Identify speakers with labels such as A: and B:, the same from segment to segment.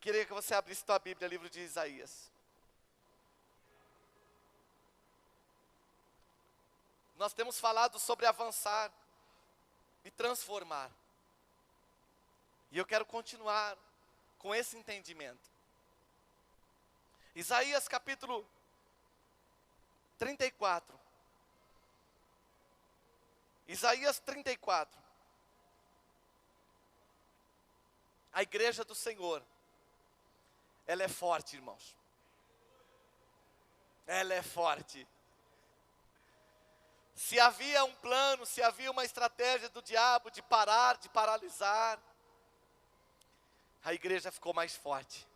A: queria que você abrisse tua Bíblia, livro de Isaías. Nós temos falado sobre avançar e transformar. E eu quero continuar com esse entendimento. Isaías capítulo 34. Isaías 34. A igreja do Senhor, ela é forte, irmãos. Ela é forte. Se havia um plano, se havia uma estratégia do diabo de parar, de paralisar, a igreja ficou mais forte.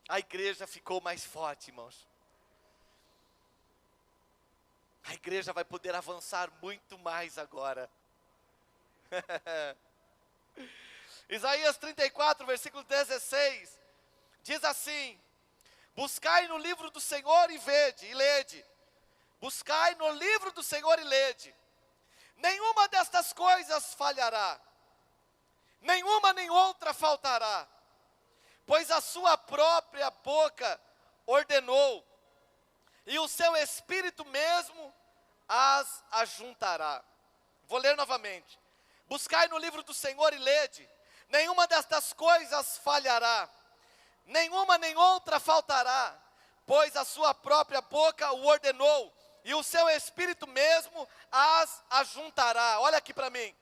A: A igreja ficou mais forte, irmãos. A igreja vai poder avançar muito mais agora. Isaías 34, versículo 16, diz assim: buscai no livro do Senhor e vede, e lede. Buscai no livro do Senhor e lede. Nenhuma destas coisas falhará, nenhuma nem outra faltará, pois a sua própria boca ordenou, e o seu espírito mesmo as ajuntará. Vou ler novamente. Buscai no livro do Senhor e lede. Nenhuma destas coisas falhará, nenhuma nem outra faltará, pois a sua própria boca o ordenou, e o seu espírito mesmo as ajuntará. Olha aqui para mim.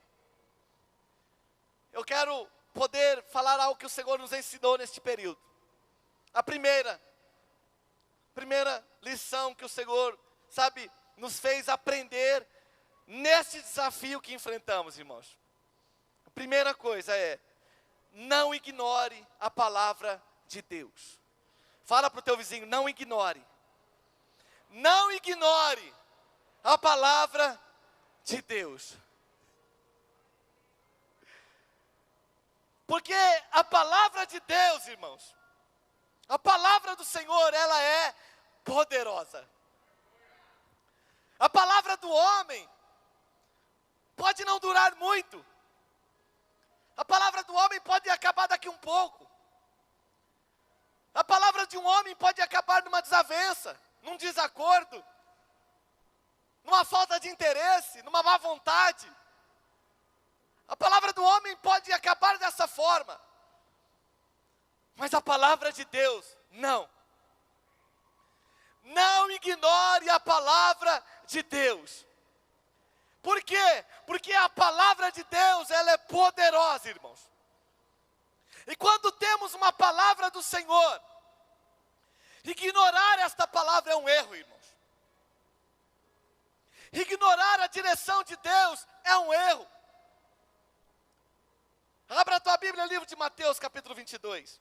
A: Eu quero poder falar algo que o Senhor nos ensinou neste período. A primeira lição que o Senhor, nos fez aprender neste desafio que enfrentamos, irmãos. A primeira coisa é: não ignore a palavra de Deus. Fala para o teu vizinho, não ignore. Não ignore a palavra de Deus. Porque a palavra de Deus, irmãos, a palavra do Senhor, ela é poderosa. A palavra do homem pode não durar muito. A palavra do homem pode acabar daqui um pouco. A palavra de um homem pode acabar numa desavença, num desacordo, numa falta de interesse, numa má vontade. A palavra do homem pode acabar dessa forma. Mas a palavra de Deus, não. Não ignore a palavra de Deus. Por quê? Porque a palavra de Deus, ela é poderosa, irmãos. E quando temos uma palavra do Senhor, ignorar esta palavra é um erro, irmãos. Ignorar a direção de Deus é um erro. Abra a tua Bíblia, livro de Mateus, capítulo 22.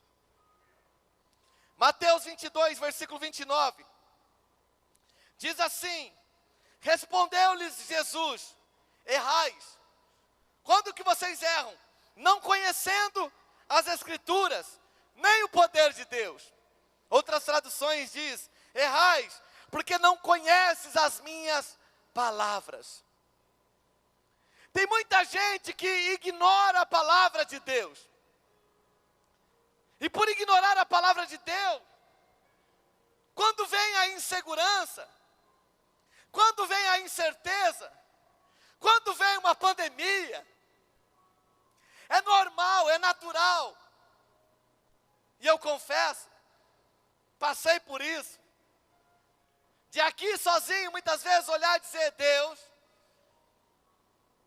A: Mateus 22, versículo 29. Diz assim: respondeu-lhes Jesus: errais. Quando que vocês erram? Não conhecendo as Escrituras, nem o poder de Deus. Outras traduções diz: errais, porque não conheces as minhas palavras. Tem muita gente que ignora a palavra de Deus. E por ignorar a palavra de Deus, quando vem a insegurança, quando vem a incerteza, quando vem uma pandemia, é normal, é natural. E eu confesso, passei por isso. De aqui sozinho, muitas vezes olhar e dizer: Deus,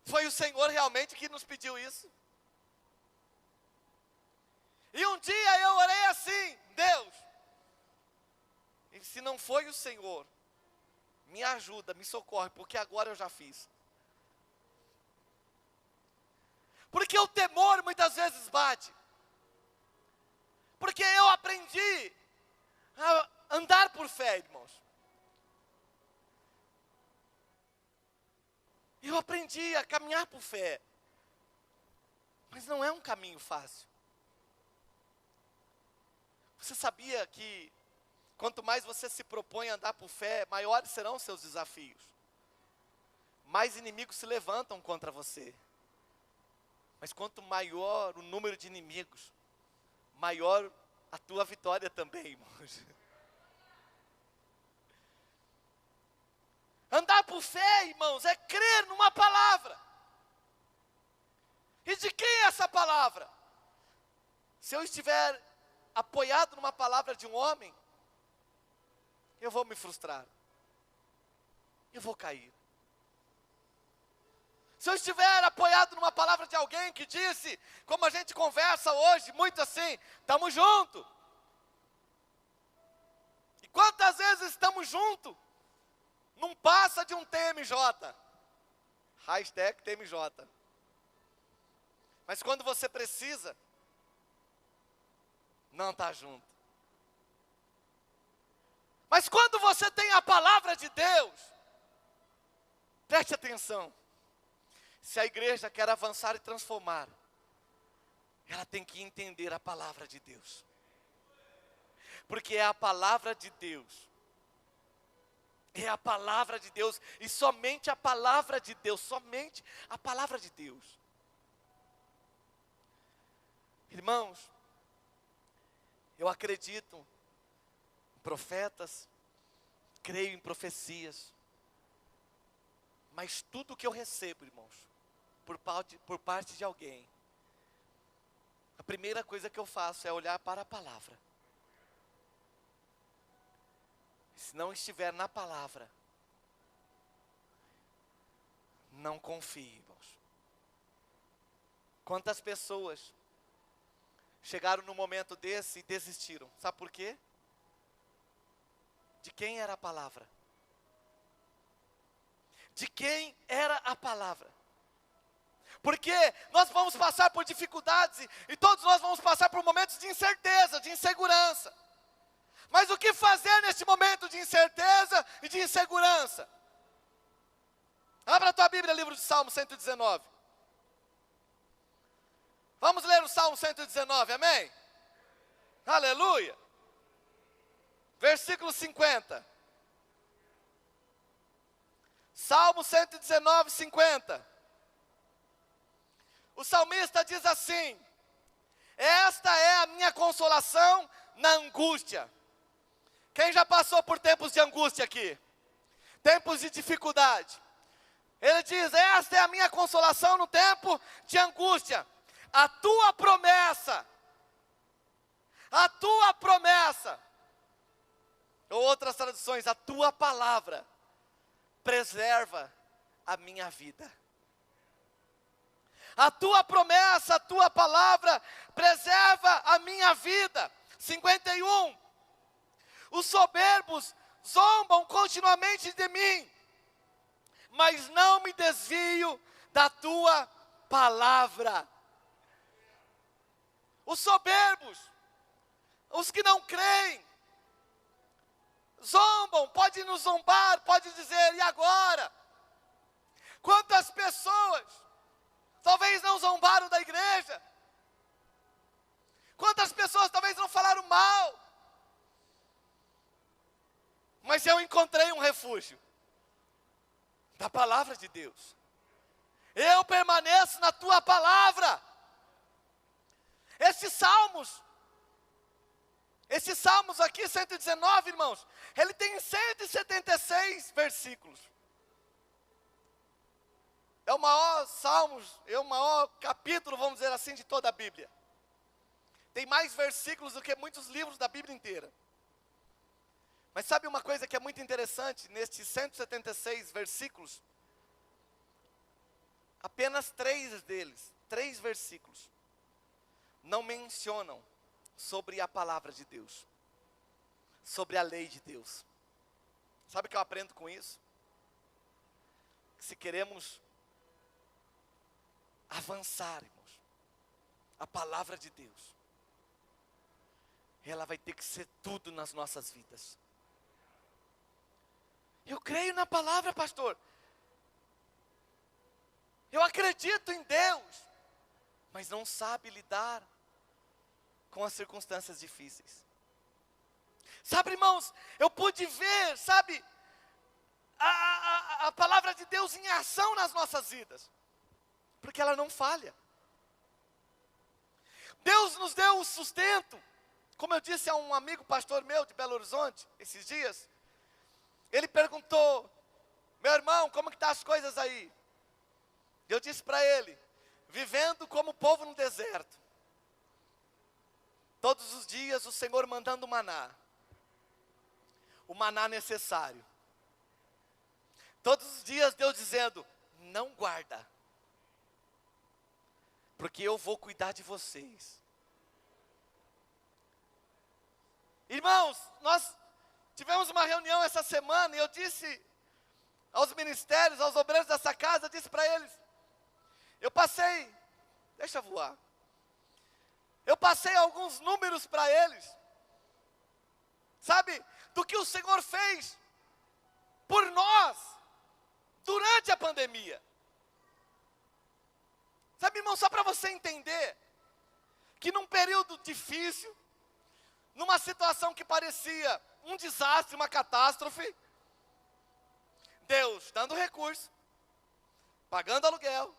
A: foi o Senhor realmente que nos pediu isso? E um dia eu orei assim: Deus, e se não foi o Senhor, me ajuda, me socorre, porque agora eu já fiz. Porque o temor muitas vezes bate. Porque eu aprendi a andar por fé, irmãos. Eu aprendi a caminhar por fé. Mas não é um caminho fácil. Você sabia que quanto mais você se propõe a andar por fé, maiores serão os seus desafios. Mais inimigos se levantam contra você. Mas quanto maior o número de inimigos, maior a tua vitória também, irmãos. Andar por fé, irmãos, é crer numa palavra. E de quem é essa palavra? Se eu estiver apoiado numa palavra de um homem, eu vou me frustrar. Eu vou cair. Se eu estiver apoiado numa palavra de alguém que disse, como a gente conversa hoje, muito assim, estamos juntos. E quantas vezes estamos juntos? Não passa de um TMJ. Hashtag TMJ. Mas quando você precisa, não está junto. Mas quando você tem a palavra de Deus, preste atenção. Se a igreja quer avançar e transformar, ela tem que entender a palavra de Deus. Porque é a palavra de Deus. É a palavra de Deus. E somente a palavra de Deus. Somente a palavra de Deus. Irmãos, eu acredito em profetas, creio em profecias. Mas tudo que eu recebo, irmãos, por parte de alguém, a primeira coisa que eu faço é olhar para a palavra. Se não estiver na palavra, não confie, irmãos. Quantas pessoas chegaram num momento desse e desistiram? Sabe por quê? De quem era a palavra? De quem era a palavra? Porque nós vamos passar por dificuldades e todos nós vamos passar por momentos de incerteza, de insegurança. Mas o que fazer neste momento de incerteza e de insegurança? Abra a tua Bíblia, livro de Salmo 119. Vamos ler o Salmo 119, amém? Aleluia. Versículo 50. Salmo 119, 50. O salmista diz assim: esta é a minha consolação na angústia. Quem já passou por tempos de angústia aqui? Tempos de dificuldade. Ele diz: esta é a minha consolação no tempo de angústia. A tua promessa. A tua promessa. Ou outras traduções, a tua palavra preserva a minha vida. A tua promessa, a tua palavra preserva a minha vida. 51. Os soberbos zombam continuamente de mim, mas não me desvio da tua palavra. Os soberbos, os que não creem, zombam, pode nos zombar, pode dizer, e agora? Quantas pessoas talvez não zombaram da igreja? Quantas pessoas talvez não falaram mal? Mas eu encontrei um refúgio da palavra de Deus. Eu permaneço na tua palavra. Esses salmos aqui, 119, irmãos, ele tem 176 versículos. É o maior capítulo, vamos dizer assim, de toda a Bíblia. Tem mais versículos do que muitos livros da Bíblia inteira. Mas sabe uma coisa que é muito interessante? Nestes 176 versículos, apenas 3 deles, 3 versículos, não mencionam sobre a palavra de Deus, sobre a lei de Deus. Sabe o que eu aprendo com isso? Que se queremos avançar, irmãos, a palavra de Deus, ela vai ter que ser tudo nas nossas vidas. Eu creio na palavra, pastor. Eu acredito em Deus, mas não sabe lidar com as circunstâncias difíceis. Sabe, irmãos, eu pude ver, sabe, a palavra de Deus em ação nas nossas vidas, porque ela não falha. Deus nos deu o sustento. Como eu disse a um amigo pastor meu de Belo Horizonte, esses dias, ele perguntou: meu irmão, como que estão as coisas aí? Eu disse para ele: vivendo como o povo no deserto. Todos os dias o Senhor mandando o maná necessário. Todos os dias Deus dizendo: não guarda, porque eu vou cuidar de vocês. Irmãos, nós tivemos uma reunião essa semana e eu disse aos ministérios, aos obreiros dessa casa, eu disse para eles, eu passei alguns números para eles, sabe, do que o Senhor fez por nós, durante a pandemia. Sabe, irmão, só para você entender, que num período difícil, numa situação que parecia um desastre, uma catástrofe, Deus dando recurso, pagando aluguel,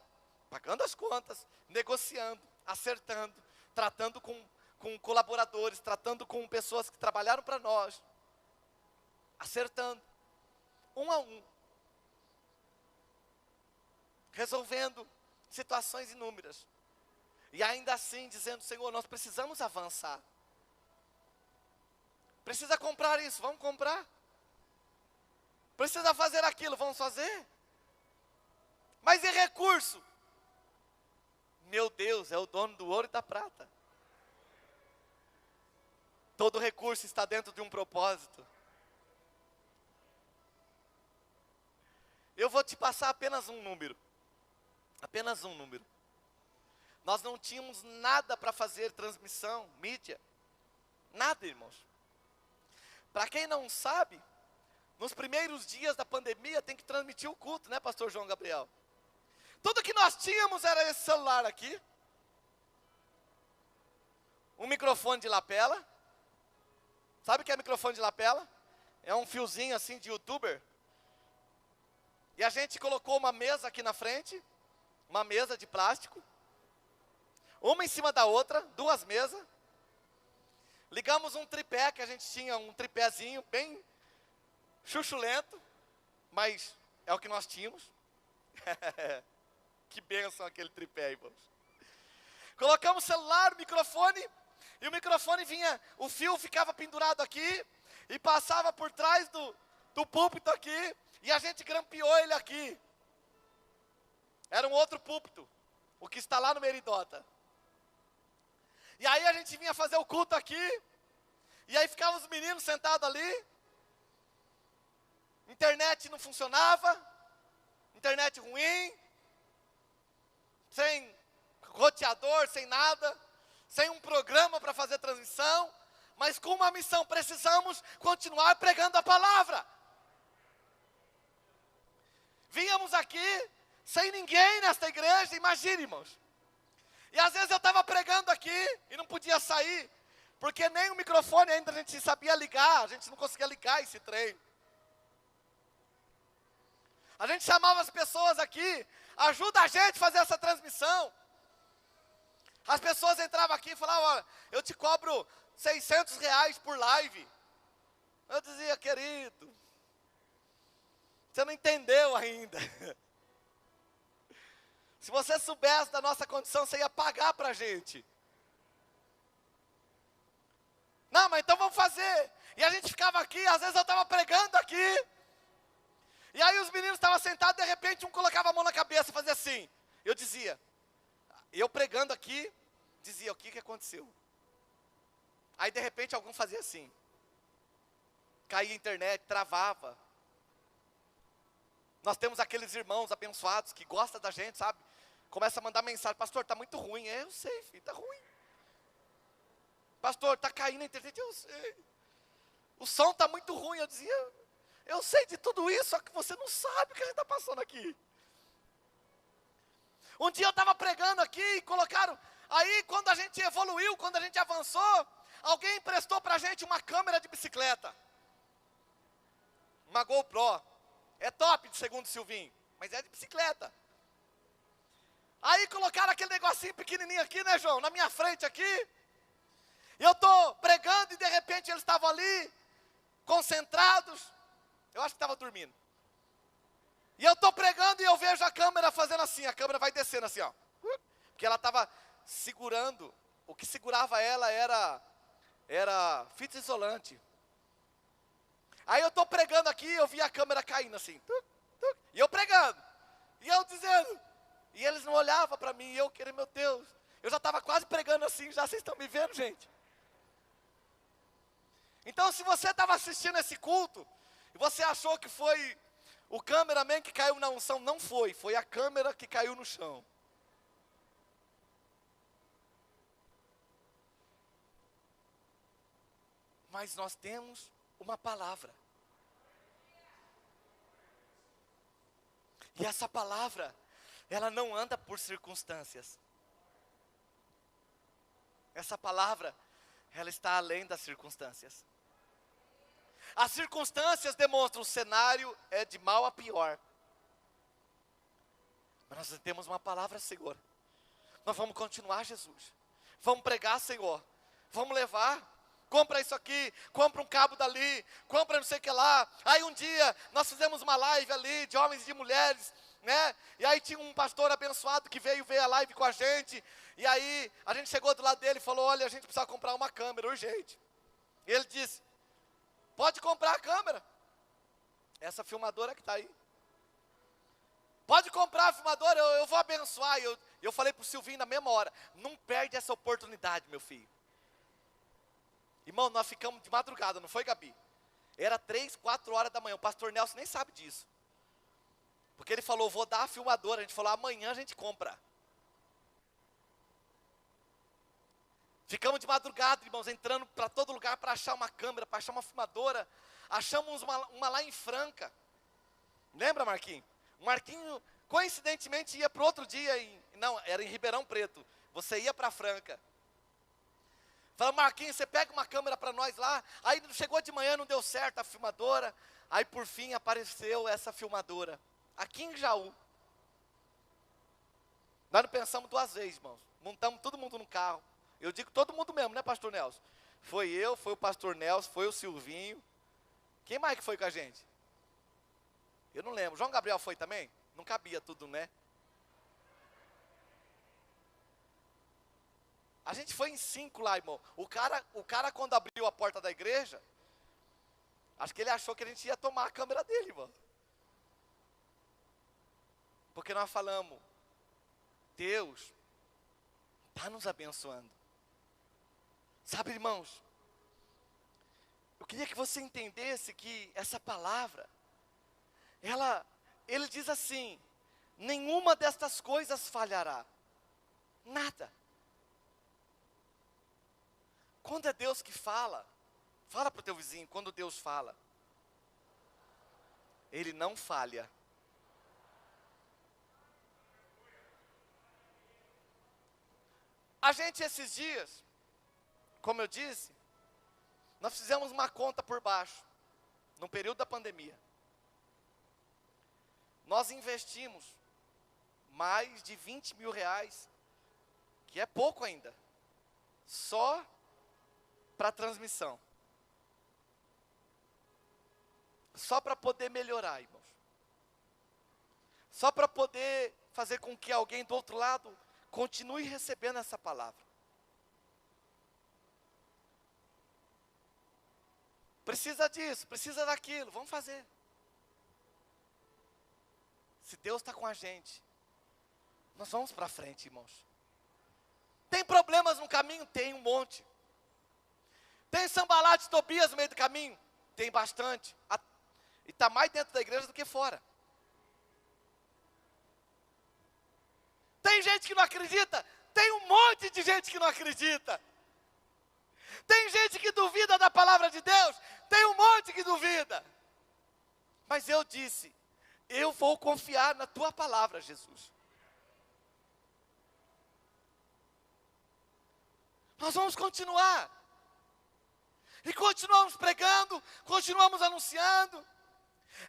A: pagando as contas, negociando, acertando, tratando com colaboradores, tratando com pessoas que trabalharam para nós, acertando, um a um, resolvendo situações inúmeras, e ainda assim dizendo: Senhor, nós precisamos avançar, precisa comprar isso, vamos comprar, precisa fazer aquilo, vamos fazer, mas e recurso? Meu Deus, é o dono do ouro e da prata. Todo recurso está dentro de um propósito. Eu vou te passar apenas um número. Apenas um número. Nós não tínhamos nada para fazer transmissão, mídia. Nada, irmãos. Para quem não sabe, nos primeiros dias da pandemia tem que transmitir o culto, né, pastor João Gabriel? Tudo que nós tínhamos era esse celular aqui, um microfone de lapela. Sabe o que é microfone de lapela? É um fiozinho assim de youtuber. E a gente colocou uma mesa aqui na frente, uma mesa de plástico, uma em cima da outra, duas mesas. Ligamos um tripé, que a gente tinha um tripézinho bem chuchulento, mas é o que nós tínhamos. Que bênção aquele tripé, irmãos. Colocamos celular, microfone, e o microfone vinha, o fio ficava pendurado aqui, e passava por trás do púlpito aqui, e a gente grampeou ele aqui. Era um outro púlpito, o que está lá no Meridota. E aí a gente vinha fazer o culto aqui, e aí ficavam os meninos sentados ali, internet não funcionava, internet ruim, sem roteador, sem nada, sem um programa para fazer transmissão, mas com uma missão: precisamos continuar pregando a palavra. Vínhamos aqui sem ninguém nesta igreja, imagine, irmãos. E às vezes eu estava pregando aqui e não podia sair, porque nem o microfone ainda a gente sabia ligar, a gente não conseguia ligar esse trem. A gente chamava as pessoas aqui: ajuda a gente a fazer essa transmissão. As pessoas entravam aqui e falavam: olha, eu te cobro R$600 por live. Eu dizia: querido, você não entendeu ainda. Se você soubesse da nossa condição, você ia pagar para a gente. Não, mas então vamos fazer. E a gente ficava aqui, às vezes eu estava pregando aqui, e aí os meninos estavam sentados, de repente um colocava a mão na cabeça e fazia assim. Eu dizia, eu pregando aqui, dizia: o que aconteceu? Aí de repente algum fazia assim. Caía a internet, travava. Nós temos aqueles irmãos abençoados que gostam da gente, sabe? Começa a mandar mensagem: pastor, está muito ruim. Eu sei, filho, está ruim. Pastor, está caindo a internet. Eu sei. O som está muito ruim. Eu dizia: eu sei de tudo isso, só que você não sabe o que a gente está passando aqui. Um dia eu estava pregando aqui e colocaram, aí quando a gente evoluiu, quando a gente avançou, alguém emprestou para a gente uma câmera de bicicleta. Uma GoPro. É top, de segundo o Silvinho, mas é de bicicleta. Aí colocaram aquele negocinho pequenininho aqui, né, João? Na minha frente aqui. E eu estou pregando e de repente eles estavam ali, concentrados. Eu acho que estava dormindo. E eu estou pregando e eu vejo a câmera fazendo assim, a câmera vai descendo assim, ó. Porque ela estava segurando, o que segurava ela era fita isolante. Aí eu estou pregando aqui, eu vi a câmera caindo assim, e eu pregando, e eu dizendo, e eles não olhavam para mim, e eu querendo, meu Deus, eu já estava quase pregando assim, já vocês estão me vendo, gente? Então se você estava assistindo esse culto, e você achou que foi o cameraman que caiu na unção, não foi, foi a câmera que caiu no chão. Mas nós temos uma palavra. E essa palavra, ela não anda por circunstâncias. Essa palavra, ela está além das circunstâncias. As circunstâncias demonstram o cenário é de mal a pior. Mas nós temos uma palavra, Senhor. Nós vamos continuar, Jesus. Vamos pregar, Senhor. Vamos levar. Compra isso aqui, compra um cabo dali, compra não sei o que lá. Aí um dia nós fizemos uma live ali de homens e de mulheres, né? E aí tinha um pastor abençoado que veio ver a live com a gente. E aí a gente chegou do lado dele e falou, olha, a gente precisa comprar uma câmera urgente. E ele disse, pode comprar a câmera. Essa filmadora que está aí. Pode comprar a filmadora, eu vou abençoar. Eu falei para o Silvinho na mesma hora, não perde essa oportunidade, meu filho. Irmão, nós ficamos de madrugada, não foi, Gabi? Era 3, 4 horas da manhã, o pastor Nelson nem sabe disso. Porque ele falou, vou dar a filmadora, a gente falou, amanhã a gente compra. Ficamos de madrugada, irmãos, entrando para todo lugar para achar uma câmera, para achar uma filmadora. Achamos uma lá em Franca. Lembra, Marquinhos? O Marquinho, coincidentemente, ia para o outro dia, não, era em Ribeirão Preto. Você ia para Franca. Falou, Marquinhos, você pega uma câmera para nós lá. Aí chegou de manhã, não deu certo a filmadora. Aí por fim apareceu essa filmadora. Aqui em Jaú. Nós não pensamos 2 vezes, irmãos. Montamos todo mundo no carro. Eu digo todo mundo mesmo, né, pastor Nelson? Foi eu, foi o pastor Nelson, foi o Silvinho. Quem mais que foi com a gente? Eu não lembro. João Gabriel foi também? Não cabia tudo, né? A gente foi em 5 lá, irmão. O cara quando abriu a porta da igreja, acho que ele achou que a gente ia tomar a câmera dele, irmão. Porque nós falamos, Deus está nos abençoando. Sabe, irmãos, eu queria que você entendesse que essa palavra, ele diz assim, nenhuma destas coisas falhará. Nada. Quando é Deus que fala para o teu vizinho, quando Deus fala, Ele não falha. A gente esses dias, como eu disse, nós fizemos uma conta por baixo, no período da pandemia. Nós investimos mais de 20 mil reais, que é pouco ainda, só para a transmissão. Só para poder melhorar, irmãos. Só para poder fazer com que alguém do outro lado continue recebendo essa palavra. Precisa disso, precisa daquilo, vamos fazer. Se Deus está com a gente, nós vamos para frente, irmãos. Tem problemas no caminho? Tem um monte. Tem Sambalate, Tobias no meio do caminho? Tem bastante. E está mais dentro da igreja do que fora. Tem gente que não acredita? Tem um monte de gente que não acredita. Tem gente que duvida da palavra de Deus? Tem um monte que duvida. Mas eu disse, eu vou confiar na tua palavra, Jesus. Nós vamos continuar. E continuamos pregando, continuamos anunciando.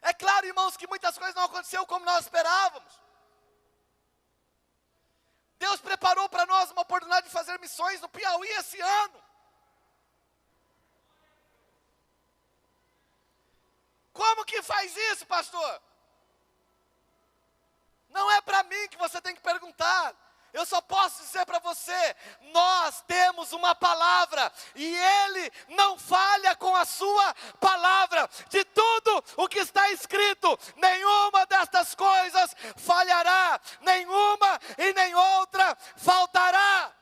A: É claro, irmãos, que muitas coisas não aconteceram como nós esperávamos. Deus preparou para nós uma oportunidade de fazer missões no Piauí esse ano. Como que faz isso, pastor? Não é para mim que você tem que perguntar. Eu só posso dizer para você, nós temos uma palavra, e Ele não falha com a sua palavra. De tudo o que está escrito, nenhuma destas coisas falhará, nenhuma e nem outra faltará.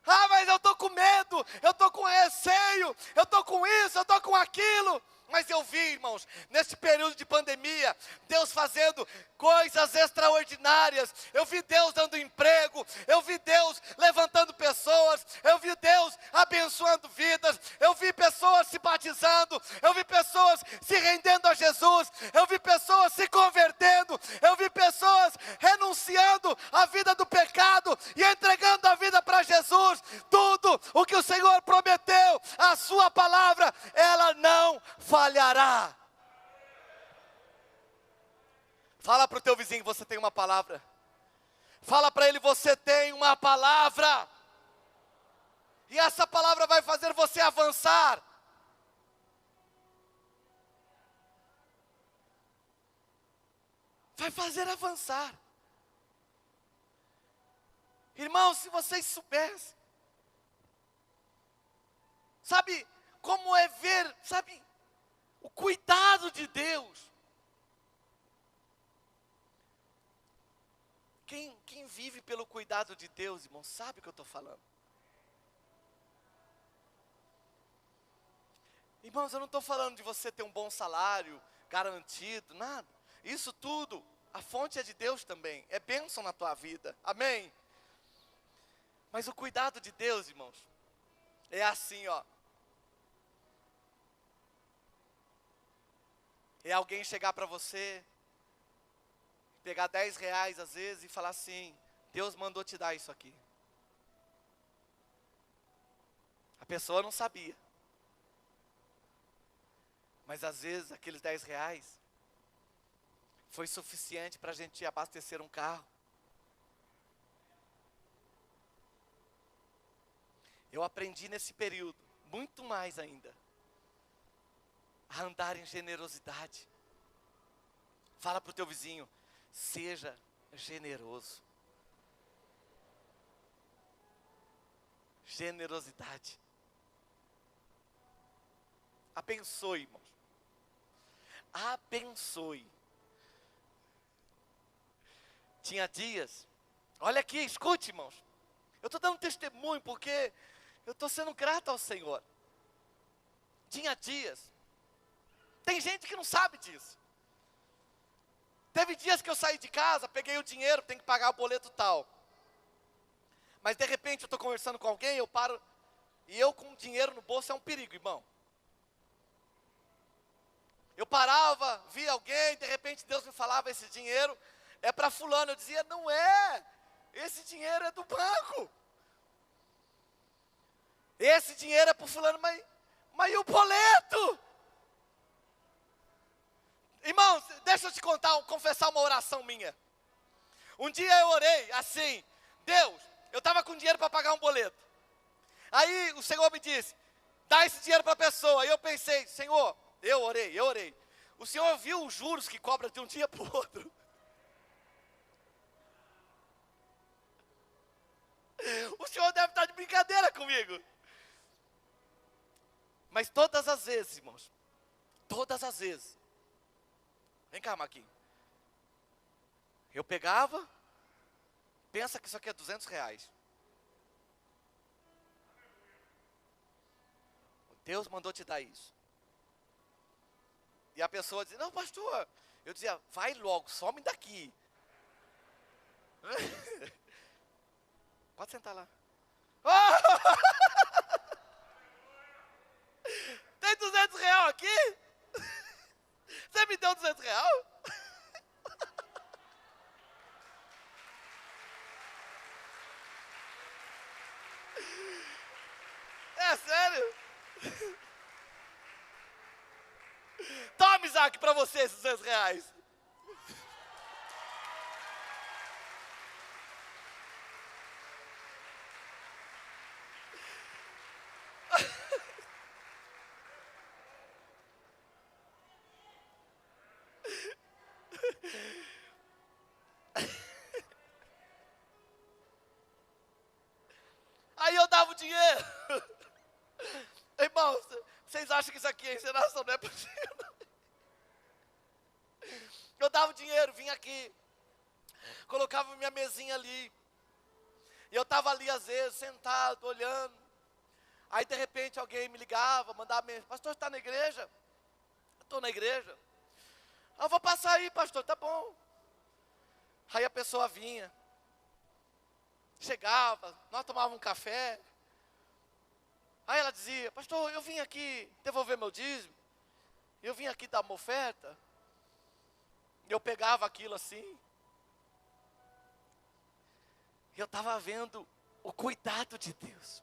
A: Ah, mas eu estou com medo, eu estou com receio, eu estou com isso, eu estou com aquilo. Mas eu vi, irmãos, nesse período de pandemia, Deus fazendo coisas extraordinárias. Eu vi Deus dando emprego, eu vi Deus levantando pessoas, eu vi Deus abençoando vidas, eu vi pessoas se batizando, eu vi pessoas se rendendo a Jesus, eu vi pessoas se convertendo, eu vi pessoas renunciando à vida do pecado e entregando a vida para Jesus. Tudo o que o Senhor prometeu, a sua palavra, ela não falhará. Fala para o teu vizinho, você tem uma palavra. Fala para ele, você tem uma palavra. E essa palavra vai fazer você avançar. Vai fazer avançar. Irmãos, se vocês soubessem, sabe como é ver, sabe, o cuidado de Deus. Quem vive pelo cuidado de Deus, irmão, sabe o que eu estou falando. Irmãos, eu não estou falando de você ter um bom salário, garantido, nada. Isso tudo, a fonte é de Deus também, é bênção na tua vida, amém? Mas o cuidado de Deus, irmãos, é assim, ó. É alguém chegar para você, pegar 10 reais às vezes e falar assim, Deus mandou te dar isso aqui. A pessoa não sabia. Mas às vezes aqueles 10 reais foi suficiente para a gente abastecer um carro. Eu aprendi nesse período, muito mais ainda, a andar em generosidade. Fala para o teu vizinho, seja generoso. Generosidade. Abençoe, irmãos. Abençoe. Tinha dias, olha aqui, escute, irmãos. Eu estou dando testemunho porque eu estou sendo grato ao Senhor. Tinha dias, tem gente que não sabe disso. Teve dias que eu saí de casa, peguei o dinheiro, tenho que pagar o boleto tal. Mas de repente eu estou conversando com alguém, eu paro, e eu com dinheiro no bolso é um perigo, irmão. Eu parava, via alguém, de repente Deus me falava, esse dinheiro é para fulano. Eu dizia, não é, esse dinheiro é do banco. Esse dinheiro é para fulano, mas e o boleto? Irmãos, deixa eu te contar, confessar uma oração minha. Um dia eu orei assim, Deus, eu estava com dinheiro para pagar um boleto. Aí o Senhor me disse, dá esse dinheiro para a pessoa. Aí eu pensei, Senhor, eu orei. O Senhor viu os juros que cobra de um dia para o outro. O Senhor deve estar de brincadeira comigo. Mas todas as vezes, irmãos, todas as vezes, vem cá, Marquinhos, eu pegava, pensa que isso aqui é 200 reais. Deus mandou te dar isso. E a pessoa dizia, não, pastor. Eu dizia, vai logo, some daqui. Pode sentar lá. Tem 200 reais aqui? Você me deu 200 reais? É sério? Toma, Isaac, para você esses 200 reais. Aí eu dava o dinheiro. Irmãos, vocês acham que isso aqui é encenação? Não é possível. Eu dava o dinheiro, vinha aqui, colocava minha mesinha ali. E eu estava ali às vezes, sentado, olhando. Aí de repente alguém me ligava, mandava mensagem: pastor, está na igreja? Estou na igreja. Eu vou passar aí, pastor, tá bom. Aí a pessoa vinha, chegava, nós tomávamos um café. Aí ela dizia: pastor, eu vim aqui devolver meu dízimo, eu vim aqui dar uma oferta. E eu pegava aquilo assim, e eu estava vendo o cuidado de Deus.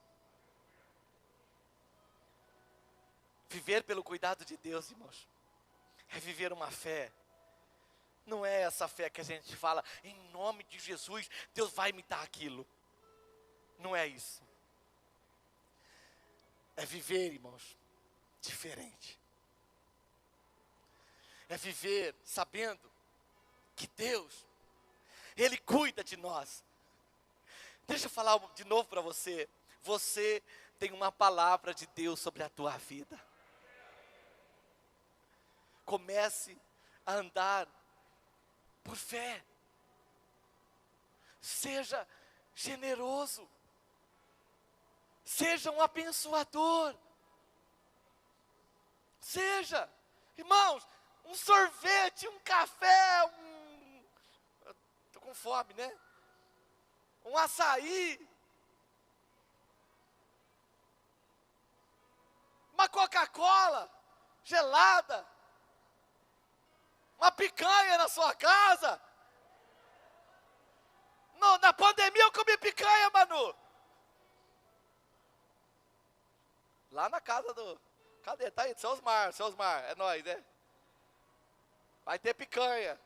A: Viver pelo cuidado de Deus, irmãos, é viver uma fé. Não é essa fé que a gente fala, em nome de Jesus, Deus vai me dar aquilo. Não é isso. É viver, irmãos, diferente. É viver sabendo que Deus, Ele cuida de nós. Deixa eu falar de novo para você. Você tem uma palavra de Deus sobre a tua vida. Comece a andar por fé. Seja generoso. Seja um abençoador. Seja, irmãos, um sorvete, um café, estou com fome, né? Um açaí, uma Coca-Cola gelada, uma picanha na sua casa. Na pandemia eu comi picanha, Manu. Lá na casa do... Cadê? Tá aí, seu Osmar, é nóis, né? Vai ter picanha.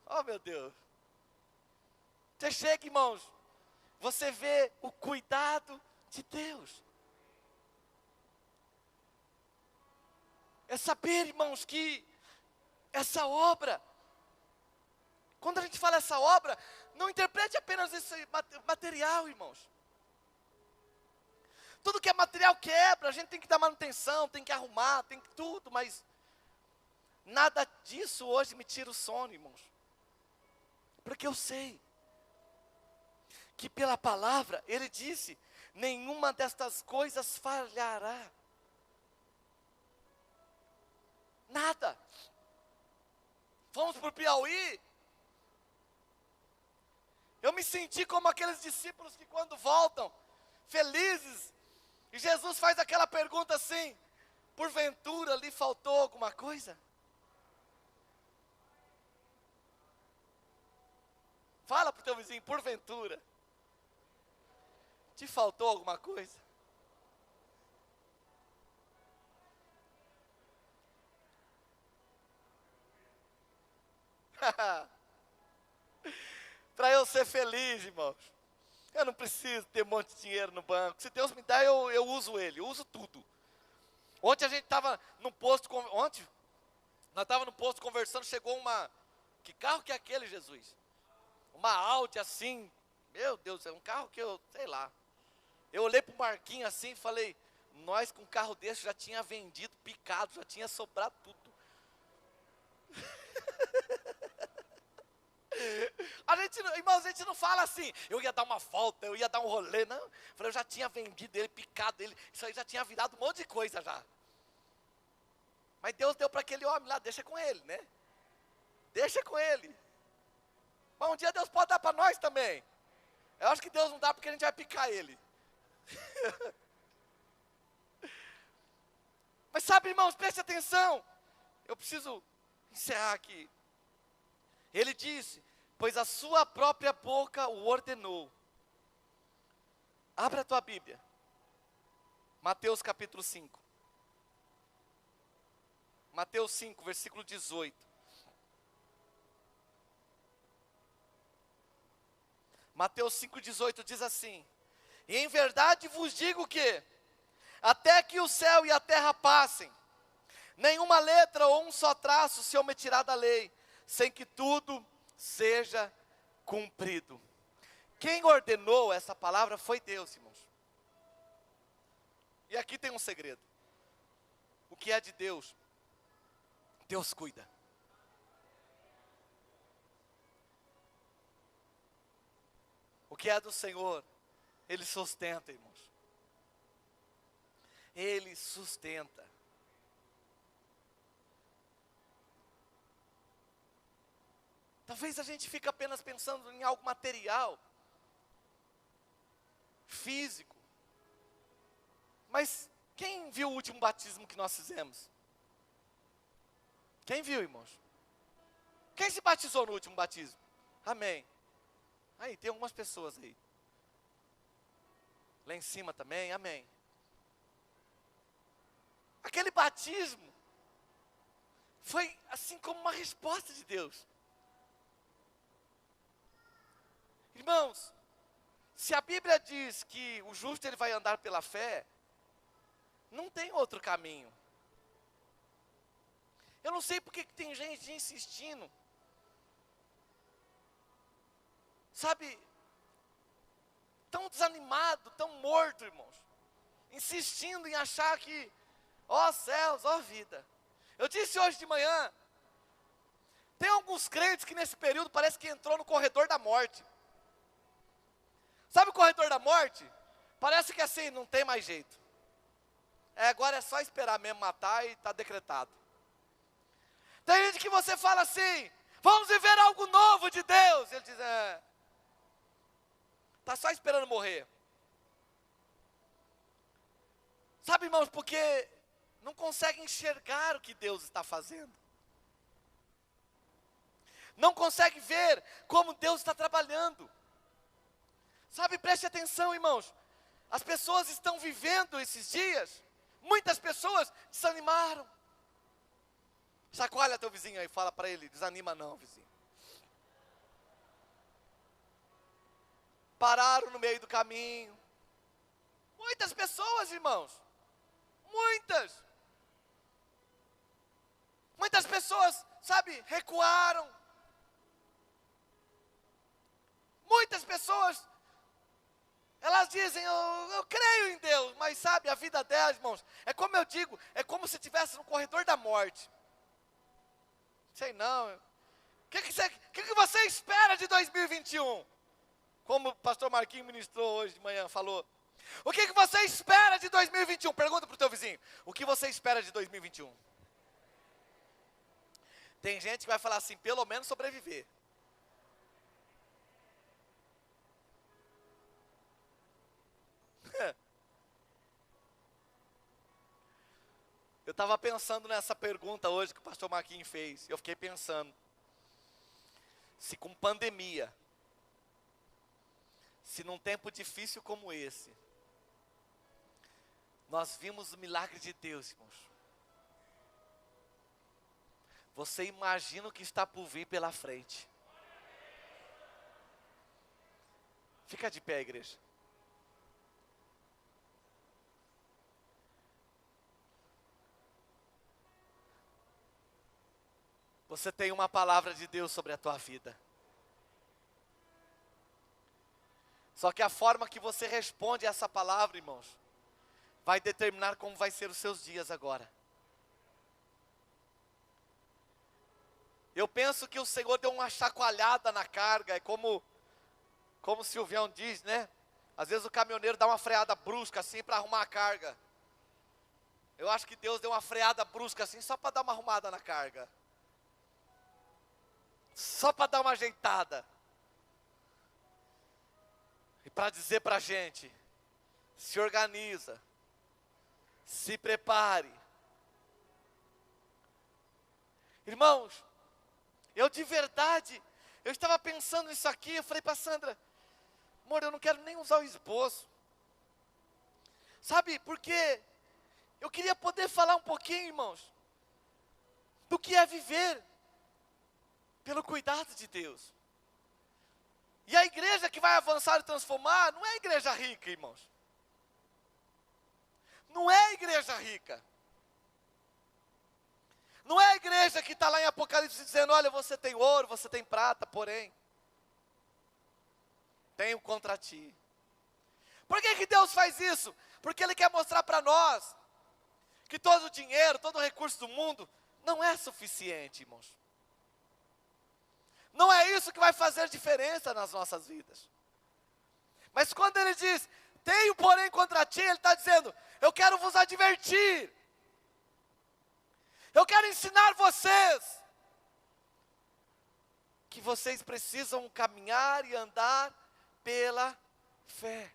A: Oh, meu Deus. Você chega, irmãos, você vê o cuidado de Deus. É saber, irmãos, que essa obra, quando a gente fala essa obra, não interprete apenas esse material, irmãos. Tudo que é material quebra, a gente tem que dar manutenção, tem que arrumar, tem que tudo, mas nada disso hoje me tira o sono, irmãos. Porque eu sei que pela palavra, Ele disse, nenhuma destas coisas falhará. Nada. Fomos para o Piauí. Eu me senti como aqueles discípulos que quando voltam, felizes, e Jesus faz aquela pergunta assim: porventura lhe faltou alguma coisa? Fala para o teu vizinho: porventura te faltou alguma coisa? Para eu ser feliz, irmãos, eu não preciso ter um monte de dinheiro no banco. Se Deus me dá, eu uso ele, eu uso tudo. Ontem a gente estava no posto, ontem, nós estávamos no posto conversando, chegou uma, que carro que é aquele, Jesus? Uma Audi assim, meu Deus, é um carro que eu, sei lá. Eu olhei para o Marquinhos assim e falei, nós com um carro desse já tinha vendido, picado, já tinha sobrado tudo. Irmãos, a gente não fala assim, eu ia dar uma volta, eu ia dar um rolê, não. Eu já tinha vendido ele, picado ele, isso aí já tinha virado um monte de coisa já. Mas Deus deu para aquele homem lá, deixa com ele, né? Deixa com ele. Mas um dia Deus pode dar para nós também. Eu acho que Deus não dá porque a gente vai picar ele. Mas sabe, irmãos, preste atenção. Eu preciso encerrar aqui. Ele disse, pois a sua própria boca o ordenou. Abra a tua Bíblia. Mateus capítulo 5. Mateus 5, versículo 18. Mateus 5,18 diz assim: e em verdade vos digo que, até que o céu e a terra passem, nenhuma letra ou um só traço se omitirá da lei, sem que tudo seja cumprido. Quem ordenou essa palavra foi Deus, irmãos. E aqui tem um segredo. O que é de Deus, Deus cuida. O que é do Senhor, Ele sustenta, irmãos. Ele sustenta. Talvez a gente fique apenas pensando em algo material, físico. Mas quem viu o último batismo que nós fizemos? Quem viu, irmãos? Quem se batizou no último batismo? Amém. Aí, tem algumas pessoas aí. Lá em cima também, amém. Aquele batismo foi assim como uma resposta de Deus. Irmãos, se a Bíblia diz que o justo ele vai andar pela fé, não tem outro caminho. Eu não sei porque que tem gente insistindo. Sabe, tão desanimado, tão morto, irmãos. Insistindo em achar que, ó céus, ó vida. Eu disse hoje de manhã, tem alguns crentes que nesse período parece que entrou no corredor da morte. Sabe o corredor da morte? Parece que assim, não tem mais jeito. Agora é só esperar mesmo matar e está decretado. Tem gente que você fala assim, vamos viver algo novo de Deus. Ele diz, está só esperando morrer. Sabe, irmãos, porque não consegue enxergar o que Deus está fazendo. Não consegue ver como Deus está trabalhando. Sabe, preste atenção, irmãos. As pessoas estão vivendo esses dias. Muitas pessoas desanimaram. Chacoalha teu vizinho aí, fala para ele, desanima não, vizinho. Pararam no meio do caminho. Muitas pessoas, irmãos. Muitas. Muitas pessoas, sabe, recuaram. Muitas pessoas, elas dizem, eu creio em Deus, mas sabe, a vida delas, irmãos, é como eu digo, é como se estivesse no corredor da morte. Sei não, o que você espera de 2021? Como o pastor Marquinhos ministrou hoje de manhã, falou. O que você espera de 2021? Pergunta para o teu vizinho, o que você espera de 2021? Tem gente que vai falar assim, pelo menos sobreviver. Eu estava pensando nessa pergunta hoje que o pastor Marquinhos fez. Eu fiquei pensando, se com pandemia, se num tempo difícil como esse, nós vimos o milagre de Deus, irmãos. Você imagina o que está por vir pela frente. Fica de pé, igreja. Você tem uma palavra de Deus sobre a tua vida. Só que a forma que você responde a essa palavra, irmãos, vai determinar como vai ser os seus dias agora. Eu penso que o Senhor deu uma chacoalhada na carga, é como o Silvião diz, né? Às vezes o caminhoneiro dá uma freada brusca assim para arrumar a carga. Eu acho que Deus deu uma freada brusca assim só para dar uma arrumada na carga. Só para dar uma ajeitada. E para dizer para a gente, se organiza, se prepare. Irmãos, eu de verdade, eu estava pensando nisso aqui, eu falei para Sandra, amor, eu não quero nem usar o esboço. Sabe, porque eu queria poder falar um pouquinho, irmãos, do que é viver pelo cuidado de Deus. E a igreja que vai avançar e transformar, não é a igreja rica, irmãos. Não é a igreja rica. Não é a igreja que está lá em Apocalipse dizendo, olha, você tem ouro, você tem prata, porém, tenho contra ti. Por que que Deus faz isso? Porque Ele quer mostrar para nós que todo o dinheiro, todo o recurso do mundo não é suficiente, irmãos. Não é isso que vai fazer diferença nas nossas vidas. Mas quando Ele diz, tenho porém contra ti, Ele está dizendo, eu quero vos advertir. Eu quero ensinar vocês que vocês precisam caminhar e andar pela fé.